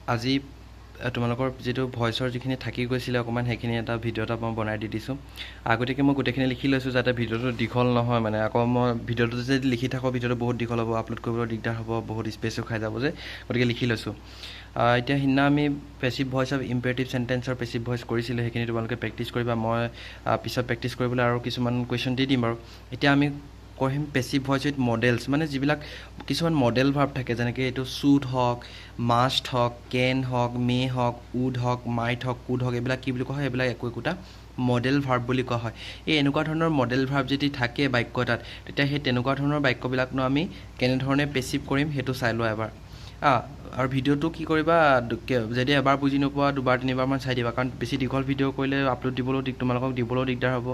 আজি তোমালোকৰ যেটো ভয়েসৰ যিখিনি থাকি গৈছিল অকমান সেইখিনি এটা ভিডিও এটা মই বনাই দি দিছো আগতেকে মই গোটেখিনি লিখি লৈছো যাতে ভিডিওটো দীঘল নহয় মানে আকৌ মই ভিডিওটো যদি লিখি থাকো ভিডিওটো বহুত দীঘল হ'ব আপলোড কৰিবলৈ দিগদাৰ হ'ব বহুত স্পেচও খাই যাব যে গতিকে লিখি লৈছো এতিয়া হিনা আমি পেসিভ ভয়েস অফ ইম্পেৰেটিভ সেন্টেন্সৰ পেসিভ ভয়েস কৰিছিল সেইখিনি তোমালোকে প্ৰেক্টিস কৰিবা মই পিছত প্ৰেক্টিস কৰিবলৈ আৰু কিছুমান কোৱেশ্চন দি দিম আৰু এতিয়া আমি কৰিম পেসিভ ভয়েস উইথ মডেলস মানে যিবিলাক কিছুমান মডেল ভার্ব থাকে যেনেকৈ এইটো শুড হক মাষ্ট হক কেন হক মে হক উড হক মাইট হক কুড হক এইবিলাক কি বুলি কোৱা হয় এইবিলাক একোটা মডেল ভাৰ্ব বুলি কোৱা হয় এই এনেকুৱা ধৰণৰ মডেল ভাৰ্ব যদি থাকে বাক্য এটাত তেতিয়া সেই তেনেকুৱা ধৰণৰ বাক্যবিলাকনো আমি কেনে ধৰণে পেসিভ কৰিম হেতু চাই লোৱা এবাৰ আৰু ভিডিওটো কি কৰিবা যদি এবাৰ বুজি নোপোৱা দুবাৰ তিনিবাৰ মান চাই দিবা কাৰণ বেছি দীঘল ভিডিও কৰিলে আপলোড দিবলৈও তোমালোকক দিবলৈও দিগদাৰ হ'ব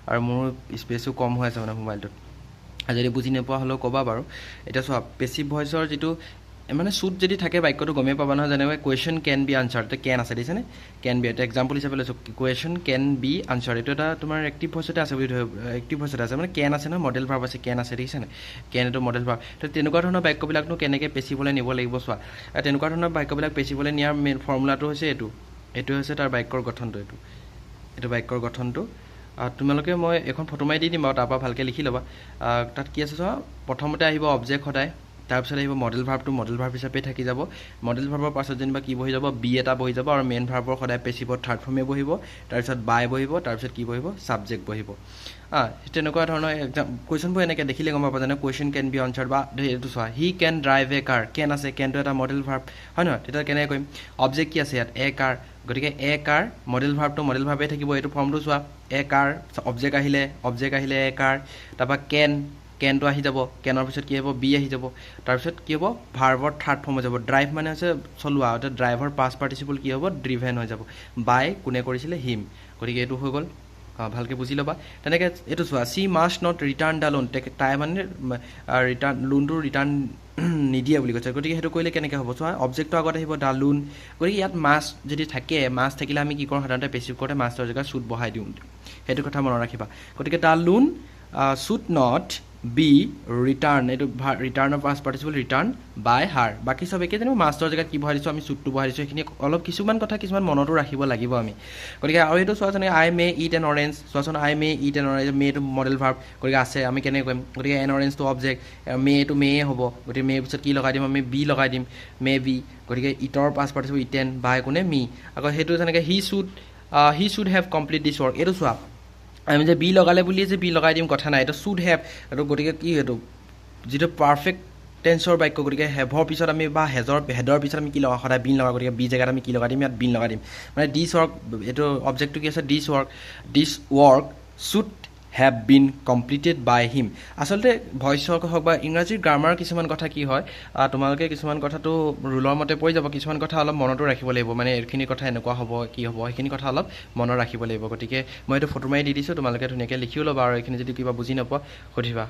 আৰু মোৰ স্পেচও কম হৈ আছে মানে মোবাইলটোত যদি বুজি নোপোৱা হলেও ক'বা বাৰু এটা সব পেসিভ ভয়েসৰ যেটো মানে শুড যদি থাকে বাক্যটো গমে পাবা নহয় যেনে কোৱেশ্চন ক্যান বি আনসাৰ্ড তে ক্যান আছে দিছেনে ক্যান বি এটা एग्जांपल হিচাপে লৈছো কোৱেশ্চন ক্যান বি আনসাৰ্ড এটা এটা তোমাৰ এক্টিভ ভয়েসতে আছে এক্টিভ ভয়েসতে আছে মানে ক্যান আছে না মডেল ভার্ব আছে ক্যান আছে দিছেনে ক্যান এটো মডেল ভার্ব তো তেনেকুৱা ধৰণৰ বাক্যবিলাকনো কেনেকৈ পেসিভলৈ নিব লাগিব চোৱা তেনেকুৱা ধৰণৰ বাক্যবিলাক পেসিভলৈ নিয়াৰ মেইন ফৰ্মুলাটো হৈছে এটো হৈছে তাৰ বাক্যৰ গঠনটো এটো বাক্যৰ গঠনটো তোমালোকে মই এখন ফটো মাৰি দি দিম আৰু তাৰপৰা ভালকৈ লিখি লবা তাত কি আছে চোৱা প্ৰথমতে আহিব অবজেক্ট সদায় তাৰপিছত আহিব মডেল ভাৰ্বটো মডেল ভাৰ্ব হিচাপে থাকি যাব মডেল ভাৰ্বৰ পাছত যেনিবা কি বহি যাব বি এটা বহি যাব আৰু মেইন ভাৰ্বৰ সদায় পেসিভৰ থাৰ্ড ফৰ্মে বহিব তাৰপিছত বাই বহিব তাৰপিছত কি বহিব সাবজেক্ট বহিব তেনেকুৱা ধৰণৰ কোৱেশ্চনবোৰ এনেকৈ দেখিলে গম পাবা যেনে কোৱেশ্চন কেন বি আনসাৰ্ড বা এইটো চোৱা হি কেন ড্ৰাইভ এ কাৰ কেন আছে কেনটো এটা মডেল ভাৰ্ব হয় নহয় তেতিয়া কেনেকৈ কৰিম অবজেক্ট কি আছে ইয়াত এ কাৰ গতিকে এ কাৰ মডেল ভাৰ্বটো মডেল ভাৰ্বে থাকিব এইটো ফৰ্মটো চোৱা এ কাৰ অবজেক্ট আহিলে এ কাৰ তাৰপৰা কেনটো আহি যাব কেনৰ পিছত কি হ'ব বি আহি যাব তাৰপিছত কি হ'ব ভাৰ্বৰ থাৰ্ড ফৰ্ম হৈ যাব ড্ৰাইভ মানে হৈছে চলোৱা এটা ড্ৰাইভৰ পাষ্ট পাৰ্টিচিপল কি হ'ব ড্ৰিভেন হৈ যাব বাই কোনে কৰিছিলে হিম গতিকে এইটো হৈ গ'ল ভালকৈ বুজি ল'বা তেনেকৈ এইটো চোৱা she must not return the loan তাই মানে ৰিটাৰ্ণ লোনটো ৰিটাৰ্ণ নিদিয়ে বুলি কৈছে গতিকে সেইটো কৰিলে কেনেকৈ হ'ব চোৱা অবজেক্টটো আগত আহিব দ্য লোন গতিকে ইয়াত মাষ্ট যদি থাকে মাষ্ট থাকিলে আমি কি কৰোঁ সাধাৰণতে পেসিভ কৰোঁতে মাষ্টৰ জেগাত শুড বহাই দিওঁ সেইটো কথা মনত ৰাখিবা গতিকে the loan should not be return এইটো ৰিটাৰ্ণৰ past participle return by her বাকী চব একে যেনিবা মাষ্টৰ জেগাত কি বহাই দিছোঁ আমি শুডটো বহাই দিছোঁ সেইখিনি অলপ কিছুমান কথা কিছুমান মনতো ৰাখিব লাগিব আমি গতিকে আৰু এইটো চোৱা যেনেকৈ I may eat an orange চোৱাচোন I may eat an orange মেটো মডেল ভাৰ্ব গতিকে আছে আমি কেনেকৈ কৰিম গতিকে এন অৰেঞ্জটো অবজেক্ট মেটো মেয়ে হ'ব গতিকে মেৰ পিছত কি লগাই দিম আমি বি লগাই দিম মে বি গতিকে ইটৰ পাষ্ট পাৰ্টিচিপল ইটেন বাই কোনে মি আকৌ সেইটো যেনেকৈ he should have complete this work এইটো চোৱা আমি যে বি লগালে বুলিয়ে যে বি লগাই দিম কথা নাই এইটো শুড হেভ এইটো গতিকে কি এইটো যিটো পাৰফেক্ট টেন্সৰ বাক্য গতিকে হেভৰ পিছত আমি বা হেডৰ পিছত আমি কি লগাওঁ সদায় বিন লগাওঁ গতিকে বি জেগাত আমি কি লগাই দিম ইয়াত বিন লগাই দিম মানে দিছ ৱৰ্ক এইটো অবজেক্টটো কি আছে this work should have been completed by him আচলতে ভইচৰ হওক বা ইংৰাজীৰ গ্ৰামাৰ কিছুমান কথা কি হয় তোমালোকে কিছুমান কথাটো ৰুলৰ মতে পৰি যাব কিছুমান কথা অলপ মনতো ৰাখিব লাগিব মানে এইখিনি কথা এনেকুৱা হ'ব কি হ'ব সেইখিনি কথা অলপ মনত ৰাখিব লাগিব গতিকে মই এইটো ফটো মাৰি দি দিছোঁ তোমালোকে ধুনীয়াকৈ লিখিও ল'বা আৰু এইখিনি যদি কিবা বুজি নোপোৱা সুধিবা